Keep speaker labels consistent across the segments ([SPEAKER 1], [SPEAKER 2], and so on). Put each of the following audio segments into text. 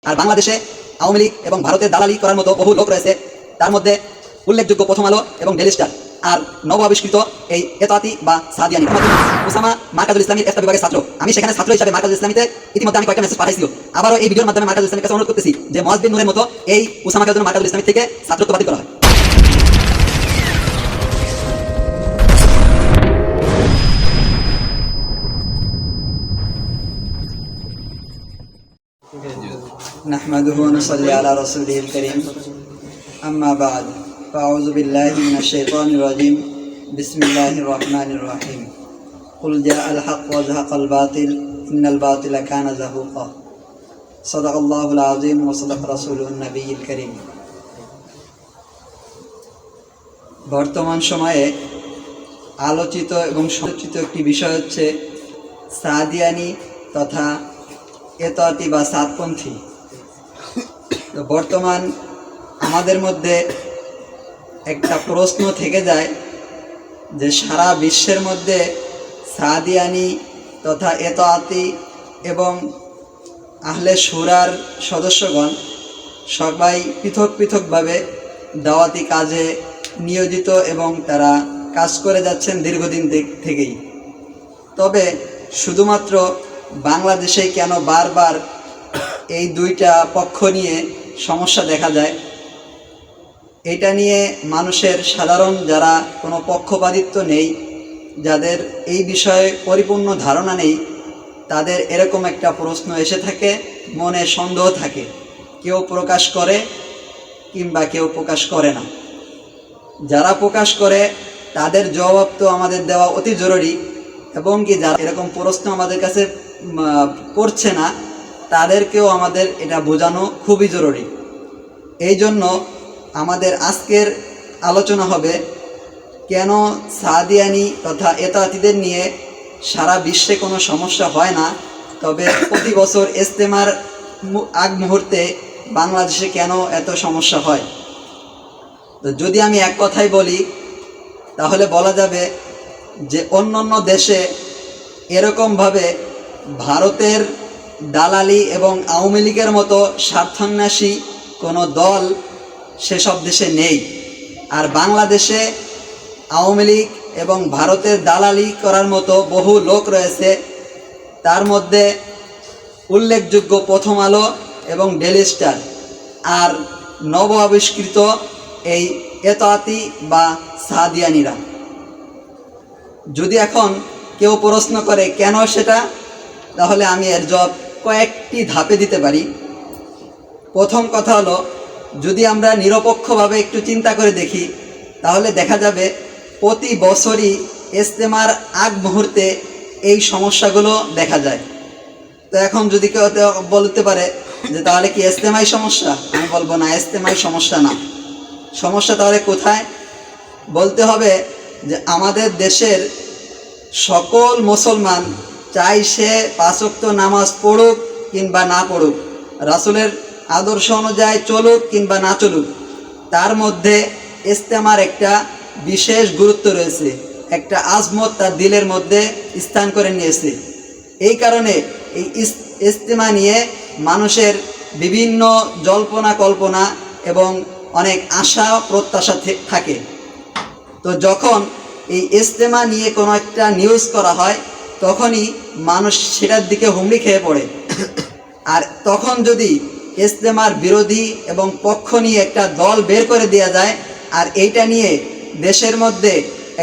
[SPEAKER 1] আর বাংলাদেশে আওয়ামী লীগ এবং ভারতের দালালি করার মতো বহু লোক রয়েছে। তার মধ্যে উল্লেখযোগ্য প্রথম আলো এবং ডেইলি স্টার আর নব আবিষ্কৃত এই এতাতি বা সাদিয়ানি। উসামা মার্কাজুল ইসলামীর একটা বিভাগের ছাত্র। আমি সেখানে ছাত্র হিসাবে মার্কাজুল ইসলামীতে ইতিমধ্যে আমি কয়েকটা মেসেজ পাঠাইছিল। আবারও এই ভিডিওর মাধ্যমে মার্কাজুল ইসলামের কাছে অনুরোধ করতেছি যে মুয়াজ বিন নূরের মতো এই উসামাকে যেন মার্কাজুল ইসলামী থেকে ছাত্রত্ব বাতিল করা হয়।
[SPEAKER 2] نحمده ونصلي على رسوله الكريم أما بعد فأعوذ بالله من الشيطان الرجيم بسم الله الرحمن الرحيم قل جاء الحق وزهق الباطل إن الباطل كان زهوقا صدق الله العظيم وصدق رسوله النبي الكريم। বর্তমান সময়ে আলোচিত এবং সমালোচিত একটি বিষয় হচ্ছে সাদিয়ানি তথা এতাতি বা সাতপন্থী। তো বর্তমান আমাদের মধ্যে একটা প্রশ্ন থেকে যায় যে সারা বিশ্বের মধ্যে সাদিয়ানি তথা এতাতি এবং আহলে শুরার সদস্যগণ সবাই পৃথক পৃথকভাবে দাওয়াতি কাজে নিয়োজিত এবং তারা কাজ করে যাচ্ছেন দীর্ঘদিন থেকেই। তবে শুধুমাত্র বাংলাদেশেই কেন বারবার এই দুইটা পক্ষ নিয়ে সমস্যা দেখা যায়, এটা নিয়ে মানুষের সাধারণ যারা কোনো পক্ষপাতিত্ব নেই, যাদের এই বিষয়ে পরিপূর্ণ ধারণা নেই, তাদের এরকম একটা প্রশ্ন এসে থাকে, মনে সন্দেহ থাকে। কেউ প্রকাশ করে কিংবা কেউ প্রকাশ করে না। যারা প্রকাশ করে তাদের জবাব তো আমাদের দেওয়া অতি জরুরি, এবং কি যারা এরকম প্রশ্ন আমাদের কাছে করছে না তাদেরকেও আমাদের এটা বোঝানো খুবই জরুরি। এই জন্য আমাদের আজকের আলোচনা হবে কেন সাদিয়ানি তথা এতাতিদের নিয়ে সারা বিশ্বে কোনো সমস্যা হয় না, তবে প্রতি বছর ইজতেমার আগ মুহূর্তে বাংলাদেশে কেন এত সমস্যা হয়। তো যদি আমি এক কথাই বলি তাহলে বলা যাবে যে অন্যান্য দেশে এরকমভাবে ভারতের দালালি এবং আওয়ামী লীগের মতো স্বার্থান্বেষী কোনো দল সেসব দেশে নেই। আর বাংলাদেশে আওয়ামী লীগ এবং ভারতের দালালি করার মতো বহু লোক রয়েছে। তার মধ্যে উল্লেখযোগ্য প্রথম আলো এবং ডেইলি স্টার আর নব আবিষ্কৃত এই এতাতি বা সাদিয়ানিরা। যদি এখন কেউ প্রশ্ন করে কেন সেটা, তাহলে আমি এর জবাব কয়েকটি ধাপে দিতে পারি। প্রথম কথা হলো, যদি আমরা নিরপেক্ষভাবে একটু চিন্তা করে দেখি তাহলে দেখা যাবে প্রতি বছরই ইজতেমার আগ মুহূর্তে এই সমস্যাগুলো দেখা যায়। তো এখন যদি কেউ বলতে পারে যে তাহলে কি ইজতেমাই সমস্যা, আমি বলবো না, ইজতেমাই সমস্যা না। সমস্যা তাহলে কোথায়? বলতে হবে যে আমাদের দেশের সকল মুসলমান চাই সে 5 ওয়াক্ত নামাজ পড়ুক কিংবা না পড়ুক, রাসূলের আদর্শ অনুযায়ী চলুক কিংবা না চলুক, তার মধ্যে ইজতেমার একটা বিশেষ গুরুত্ব রয়েছে, একটা আজমত তার দিলের মধ্যে স্থান করে নিয়েছে। এই কারণে এই ইজতেমা নিয়ে মানুষের বিভিন্ন জল্পনা কল্পনা এবং অনেক আশা প্রত্যাশা থাকে। তো যখন এই ইজতেমা নিয়ে কোনো একটা নিউজ করা হয় তখনই মানুষ সেটার দিকে হুমড়ি খেয়ে পড়ে। আর তখন যদি ইজতেমার বিরোধী এবং পক্ষ নিয়ে একটা দল বের করে দেওয়া যায় আর এইটা নিয়ে দেশের মধ্যে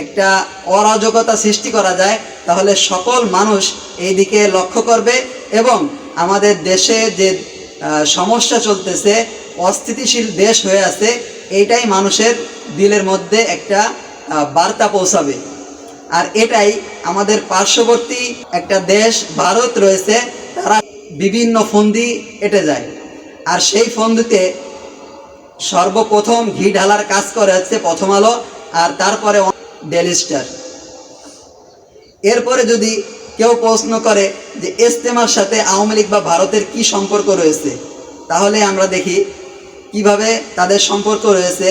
[SPEAKER 2] একটা অরাজকতা সৃষ্টি করা যায়, তাহলে সকল মানুষ এই দিকে লক্ষ্য করবে এবং আমাদের দেশে যে সমস্যা চলতেছে, অস্থিতিশীল দেশ হয়ে আছে, এইটাই মানুষের দিলের মধ্যে একটা বার্তা পৌঁছাবে। আর এটাই আমাদের পার্শ্ববর্তী একটা দেশ ভারত রয়েছে, তারা বিভিন্ন ফন্দি এঁটে যায়। আর সেই ফন্দিতে সর্বপ্রথম ঘি ঢালার কাজ করে হচ্ছে প্রথম আলো, আর তারপরে ডেইলি স্টার। এরপরে যদি কেউ প্রশ্ন করে যে ইজতেমার সাথে আওয়ামী লীগ বা ভারতের কি সম্পর্ক রয়েছে, তাহলে আমরা দেখি কিভাবে তাদের সম্পর্ক রয়েছে।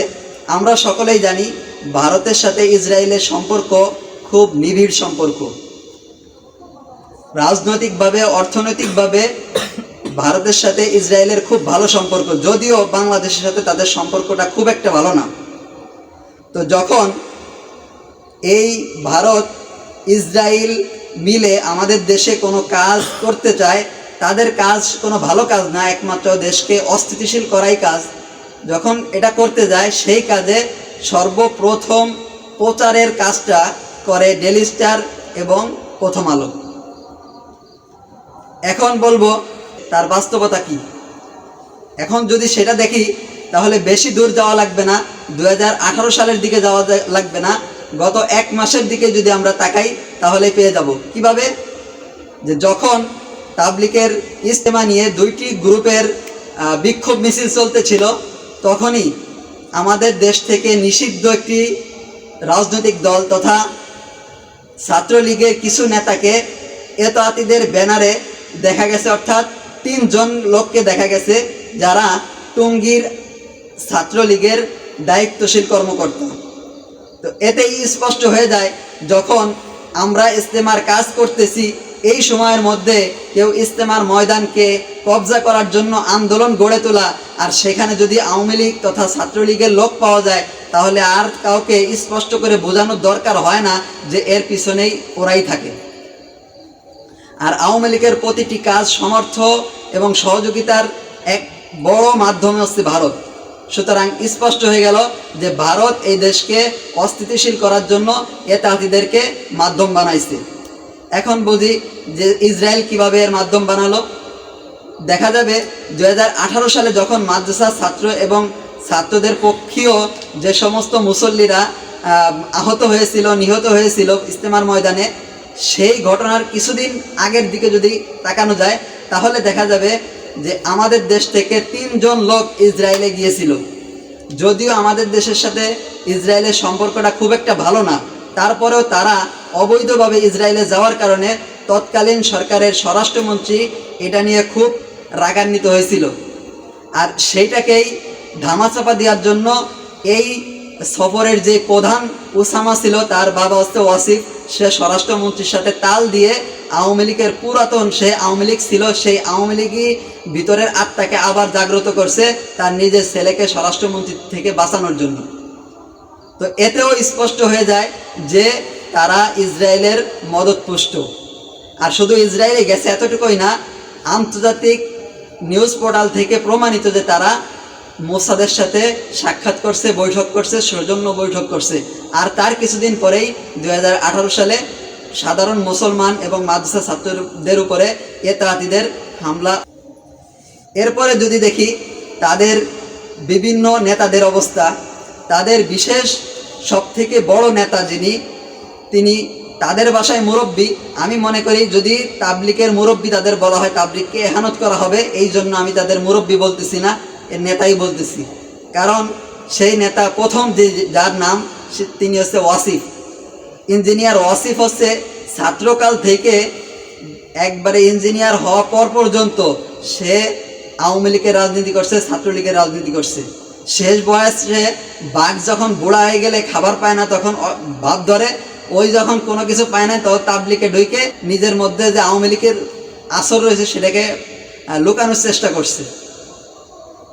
[SPEAKER 2] আমরা সকলেই জানি ভারতের সাথে ইসরায়েলের সম্পর্ক খুব নিবিড় সম্পর্ক। রাজনৈতিকভাবে, অর্থনৈতিকভাবে ভারতের সাথে ইসরায়েলের খুব ভালো সম্পর্ক, যদিও বাংলাদেশের সাথে তাদের সম্পর্কটা খুব একটা ভালো না। তো যখন এই ভারত ইসরায়েল মিলে আমাদের দেশে কোনো কাজ করতে চায়, তাদের কাজ কোনো ভালো কাজ না, একমাত্র দেশকে অস্থিতিশীল করাই কাজ। যখন এটা করতে যায়, সেই কাজে সর্বপ্রথম প্রচারের কাজটা করে ডেইলি স্টার এবং প্রথম আলো। এখন বলবো তার বাস্তবতা কি। এখন যদি সেটা দেখি তাহলে বেশি দূর যাওয়া লাগবে না, 2018 সালের দিকে যাওয়া লাগবে না, গত 1 মাসের দিকে যদি আমরা তাকাই তাহলে পেয়ে যাব। কিভাবে? যে যখন তাবলিগের ইজতেমা নিয়ে 2টি গ্রুপের বিক্ষোভ মিছিল চলতেছিল, তখনই আমাদের দেশ থেকে নিষিদ্ধ একটি রাজনৈতিক দল তথা ছাত্রলীগের কিছু নেতাকে এতআতিদের ব্যানারে দেখা গেছে, অর্থাৎ 3 জন লোককে দেখা গেছে যারা টঙ্গীর ছাত্রলীগের দায়িত্বশীল কর্মকর্তা। তো এতেই স্পষ্ট হয়ে যায়, যখন আমরা ইজতেমার কাজ করতেছি এই সময়ের মধ্যে কেউ ইজতেমার ময়দানকে কবজা করার জন্য আন্দোলন গড়ে তোলা, আর সেখানে যদি আওয়ামী লীগ তথা ছাত্রলীগের লোক পাওয়া যায়, তাহলে আর কাউকে স্পষ্ট করে বোঝানোর দরকার হয় না যে এর পিছনেই ওরাই থাকে। আর আওয়ামী লীগের প্রতিটি কাজ সমর্থ এবং সহযোগিতার এক বড় মাধ্যম হচ্ছে ভারত। সুতরাং স্পষ্ট হয়ে গেল যে ভারত এই দেশকে অস্থিতিশীল করার জন্য এতাতিদেরকে মাধ্যম বানাইছে। এখন বুঝি যে ইসরায়েল কিভাবে এর মাধ্যম বানালো। দেখা যাবে 2018 সালে যখন মাদ্রাসা ছাত্র এবং ছাত্রদের পক্ষীয় যে সমস্ত মুসল্লিরা আহত হয়েছিল, নিহত হয়েছিল ইজতেমার ময়দানে, সেই ঘটনার কিছুদিন আগের দিকে যদি তাকানো যায় তাহলে দেখা যাবে যে আমাদের দেশ থেকে 3 জন লোক ইসরায়েলে গিয়েছিল। যদিও আমাদের দেশের সাথে ইসরায়েলের সম্পর্কটা খুব একটা ভালো না, তারপরেও তারা অবৈধভাবে ইসরায়েলে যাওয়ার কারণে তৎকালীন সরকারের স্বরাষ্ট্রমন্ত্রী এটা নিয়ে খুব রাগান্বিত হয়েছিল। আর সেইটাকেই ধামাচাপা দেওয়ার জন্য এই সফরের যে প্রধান ওসামা ছিল, তার বাবা হচ্ছে ওয়াসিফ, সে স্বরাষ্ট্রমন্ত্রীর সাথে তাল দিয়ে আওয়ামী লীগের পুরাতন সে আওয়ামী লীগ ছিল, সেই আওয়ামী লীগই ভিতরের আত্মাকে আবার জাগ্রত করছে তার নিজের ছেলেকে স্বরাষ্ট্রমন্ত্রী থেকে বাঁচানোর জন্য। তো এতেও স্পষ্ট হয়ে যায় যে তারা ইসরায়েলের মদতপুষ্ট। আর শুধু ইসরায়েলে গেছে এতটুকুই না, আন্তর্জাতিক নিউজ পোর্টাল থেকে প্রমাণিত যে তারা মোসাদের সাথে সাক্ষাৎ করছে, বৈঠক করছে, সৌজন্য বৈঠক করছে। আর তার কিছুদিন পরেই 2018 সালে সাধারণ মুসলমান এবং মাদ্রাসা ছাত্রদের উপরে এতাতিদের হামলা। এরপরে যদি দেখি তাদের বিভিন্ন নেতাদের অবস্থা, তাদের বিশেষ সবথেকে বড় নেতা যিনি, তিনি তাদের বাসায় মুরব্বী। আমি মনে করি যদি তাবলিগের মুরব্বী তাদের বলা হয়, তাবলিগকে এহানত করা হবে, এই জন্য আমি তাদের মুরব্বী বলতেছি না, এর নেতাই বলতেছি। কারণ সেই নেতা প্রথম যার নাম তিনি হচ্ছে ওয়াসিফ, ইঞ্জিনিয়ার ওয়াসিফ। হচ্ছে ছাত্রকাল থেকে একবারে ইঞ্জিনিয়ার হওয়া পর পর্যন্ত সে আওয়ামী লীগের রাজনীতি করছে, ছাত্রলীগের রাজনীতি করছে। শেষ বয়সে বাঘ যখন বুড়া হয়ে গেলে খাবার পায় না, তখন ভাব ধরে, ওই যখন কোনো কিছু পায় না তখন তাবলিগে ঢুকে নিজের মধ্যে যে আওয়ামী লীগের আসর রয়েছে সেটাকে লুকানোর চেষ্টা করছে,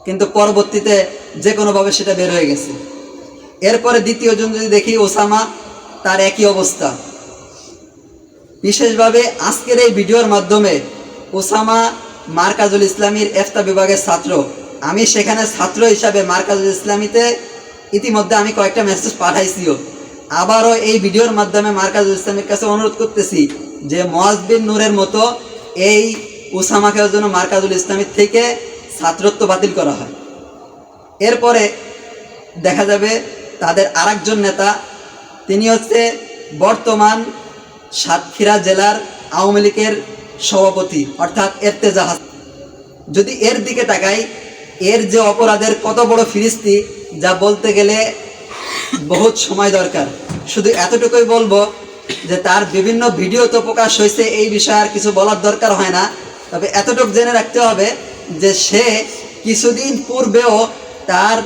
[SPEAKER 2] কিন্তু পরবর্তীতে যে কোনোভাবে সেটা বের হয়ে গেছে। এরপরে দ্বিতীয় জন যদি দেখি ওসামা, তার একই অবস্থা। বিশেষভাবে আজকের এই ভিডিওর মাধ্যমে ওসামা মার্কাজুল ইসলামীর ইফতা বিভাগের ছাত্র। আমি সেখানে ছাত্র হিসাবে মার্কাজুল ইসলামীতে ইতিমধ্যে আমি কয়েকটা মেসেজ পাঠাইছিও। আবারও এই ভিডিওর মাধ্যমে মার্কাজুল ইসলামীর কাছে অনুরোধ করতেছি যে মুয়াজ বিন নূরের মতো এই ওসামাকে যেন মার্কাজুল ইসলামীর থেকে ছাত্রত্ব বাতিল করা হয়। এরপরে দেখা যাবে তাদের আরেকজন নেতা, তিনি হচ্ছে বর্তমান সাতক্ষীরা জেলার আওয়ামী লীগের সভাপতি, অর্থাৎ এরতেজা হাসান। যদি এর দিকে তাকাই, এর যে অপরাধের কত বড় ফিরিস্তি, যা বলতে গেলে বহুত সময় দরকার। শুধু এতটুকুই বলবো যে তার বিভিন্ন ভিডিও তো প্রকাশ হয়েছে, এই বিষয়ে আর কিছু বলার দরকার হয় না। তবে এতটুকু জেনে রাখতে হবে যে সে কিছুদিন পূর্বেও তার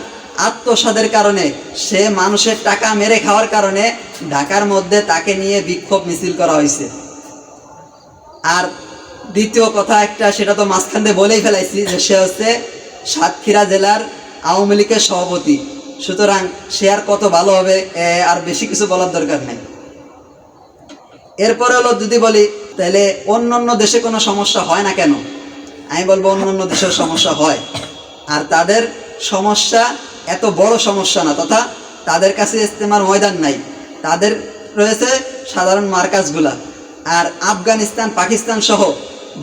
[SPEAKER 2] আত্মসাদের কারণে, সে মানুষের টাকা মেরে খাওয়ার কারণে ঢাকার মধ্যে তাকে নিয়ে বিক্ষোভ মিছিল করা হয়েছে। আর দ্বিতীয় কথা একটা, সেটা তো মাঝখান দিয়ে বলেই ফেলাইছি, যে সে হচ্ছে সাতক্ষীরা জেলার আওয়ামী লীগের সভাপতি। সুতরাং সে আর কত ভালো হবে, আর বেশি কিছু বলার দরকার নেই। এরপরে হলো যদি বলি তাহলে অন্য দেশে কোনো সমস্যা হয় না কেন, আমি বলবো অন্য দেশের সমস্যা হয়, আর তাদের সমস্যা এত বড় সমস্যা না, তথা তাদের কাছে ইস্তেমার ময়দান নাই, তাদের রয়েছে সাধারণ মার্কাজগুলা। আর আফগানিস্তান, পাকিস্তান সহ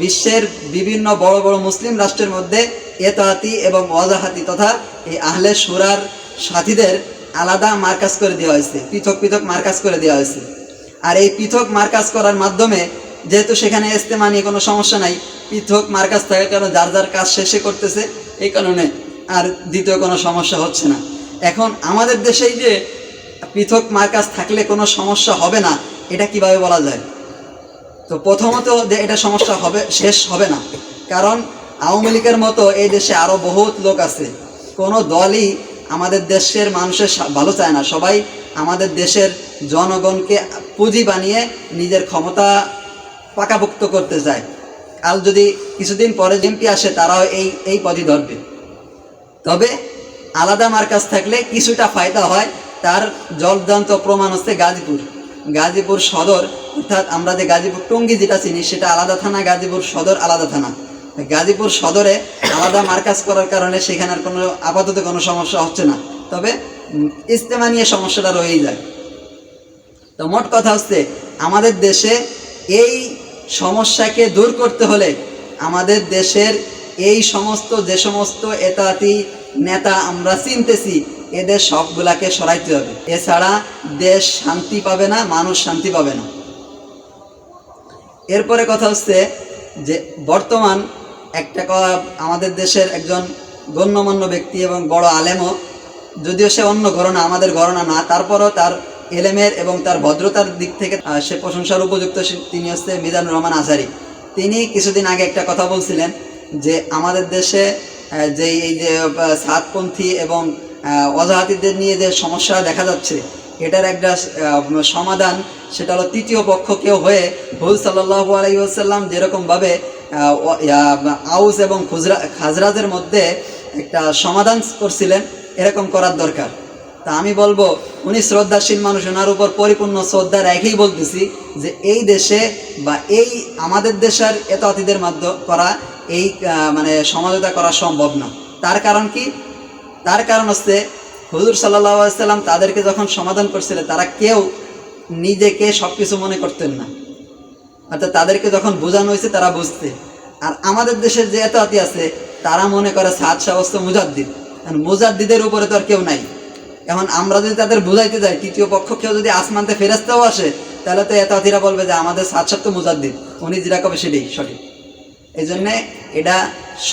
[SPEAKER 2] বিশ্বের বিভিন্ন বড় বড় মুসলিম রাষ্ট্রের মধ্যে এতাহাতি এবং ওয়াজাহাতি তথা এই আহলে শুরার সাথীদের আলাদা মার্কাজ করে দেওয়া হয়েছে, পৃথক পৃথক মার্কাজ করে দেওয়া হয়েছে। আর এই পৃথক মার্কাজ করার মাধ্যমে যেহেতু সেখানে ইস্তেমা নিয়ে কোনো সমস্যা নাই, পৃথক মার্কাজ থাকার কারণে যার যার কাজ শেষে করতেছে, এই কারণে আর দ্বিতীয় কোনো সমস্যা হচ্ছে না। এখন আমাদের দেশেই যে পৃথক মার্কাজ থাকলে কোনো সমস্যা হবে না, এটা কিভাবে বলা যায়? তো প্রথমত যে এটা সমস্যা হবে, শেষ হবে না, কারণ আওয়ামী লীগের মতো এই দেশে আরও বহুত লোক আছে। কোনো দলই আমাদের দেশের মানুষের ভালো চায় না, সবাই আমাদের দেশের জনগণকে পুঁজি বানিয়ে নিজের ক্ষমতা পাকাভুক্ত করতে চায়। আর যদি কিছুদিন পরে এমপি আসে, তারাও এই পদই ধরবে। তবে আলাদা মার্কাজ থাকলে কিছুটা ফায়দা হয়, তার জলদান্ত প্রমাণ হচ্ছে গাজীপুর সদর, অর্থাৎ আমরা যে গাজীপুর টঙ্গী যেটা চিনি সেটা আলাদা থানা, গাজীপুর সদর আলাদা থানা। গাজীপুর সদরে আলাদা মার্কাজ করার কারণে সেখানের কোনো আপাতত কোনো সমস্যা হচ্ছে না, তবে ইজতেমা নিয়ে সমস্যাটা রয়েই যায়। তো মোট কথা হচ্ছে আমাদের দেশে এই সমস্যাকে দূর করতে হলে আমাদের দেশের এই যে সমস্ত এতাতি নেতা আমরা চিনতেছি, এদের সবগুলাকে সরাইতে হবে, এছাড়া দেশ শান্তি পাবে না, মানুষ শান্তি পাবে না। এরপরে কথা হচ্ছে যে বর্তমান আমাদের দেশের একজন গণ্যমান্য ব্যক্তি এবং বড় আলেমও, যদিও সে অন্য ঘরনা, আমাদের ঘরনা না, তারপরও তার এলেমের এবং তার ভদ্রতার দিক থেকে সে প্রশংসার উপযুক্ত, তিনি হচ্ছে মিজানুর রহমান আজহারী। তিনি কিছুদিন আগে একটা কথা বলছিলেন যে আমাদের দেশে যে এই যে সাতপন্থী এবং ওয়াজাহাতিদের নিয়ে যে সমস্যা দেখা যাচ্ছে, এটার একটা সমাধান, সেটা হলো তৃতীয় পক্ষ কেউ হয়ে হুজুর সাল্লাল্লাহু আলাইহি ওয়াসাল্লাম যেরকমভাবে আউস এবং খাজরাজের মধ্যে একটা সমাধান করছিলেন, এরকম করার দরকার। তা আমি বলবো, উনি শ্রদ্ধাশীল মানুষ, ওনার উপর পরিপূর্ণ শ্রদ্ধা রেখেই বলতেছি যে এই দেশে বা এই আমাদের দেশের এতাতিদের মাধ্যমে করা এই সমঝোতা করা সম্ভব না। তার কারণ কি? তার কারণ হচ্ছে হুজুর সাল্লাল্লাহু আলাইহি ওয়াসাল্লাম তাদেরকে যখন সমাধান করছিলেন, তারা কেউ নিজেকে সব কিছু মনে করতেন না, অর্থাৎ তাদেরকে যখন বোঝানো হয়েছে তারা বুঝতে। আর আমাদের দেশের যে এতাতি আছে, তারা মনে করে সাদ শাহস্ত মুজাদ্দিদের উপরে তো আর কেউ নাই। এখন আমরা যদি তাদের বুঝাইতে যাই, তৃতীয় পক্ষ কেউ যদি আসমানতে ফেরেশতাও আসে, তাহলে তো এতাতিরা বলবে যে আমাদের সাদ শাহ তো মুজাদ্দিদ, উনি যেটা কবে সেটাই সঠিক। এই জন্যে এটা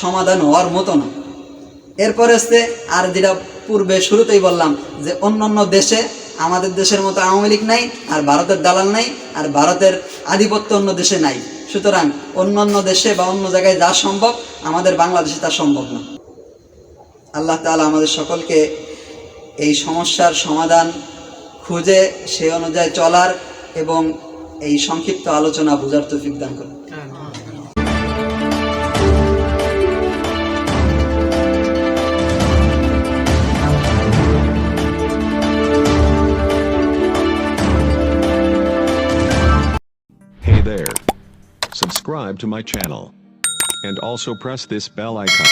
[SPEAKER 2] সমাধান হওয়ার মতো না। এরপরে হচ্ছে আর যেটা পূর্বে শুরুতেই বললাম, যে অন্য দেশে আমাদের দেশের মতো আওয়ামী লীগ নাই, আর ভারতের দালাল নাই, আর ভারতের আধিপত্য অন্য দেশে নাই। সুতরাং অন্য দেশে বা অন্য জায়গায় যা সম্ভব, আমাদের বাংলাদেশে তা সম্ভব না। আল্লাহ তাআলা আমাদের সকলকে এই সমস্যার সমাধান খুঁজে সে অনুযায়ী চলার এবং এই সংক্ষিপ্ত আলোচনা বোঝার তৌফিক দান করুন।
[SPEAKER 3] Hey there. Subscribe to my channel. And also press this bell icon.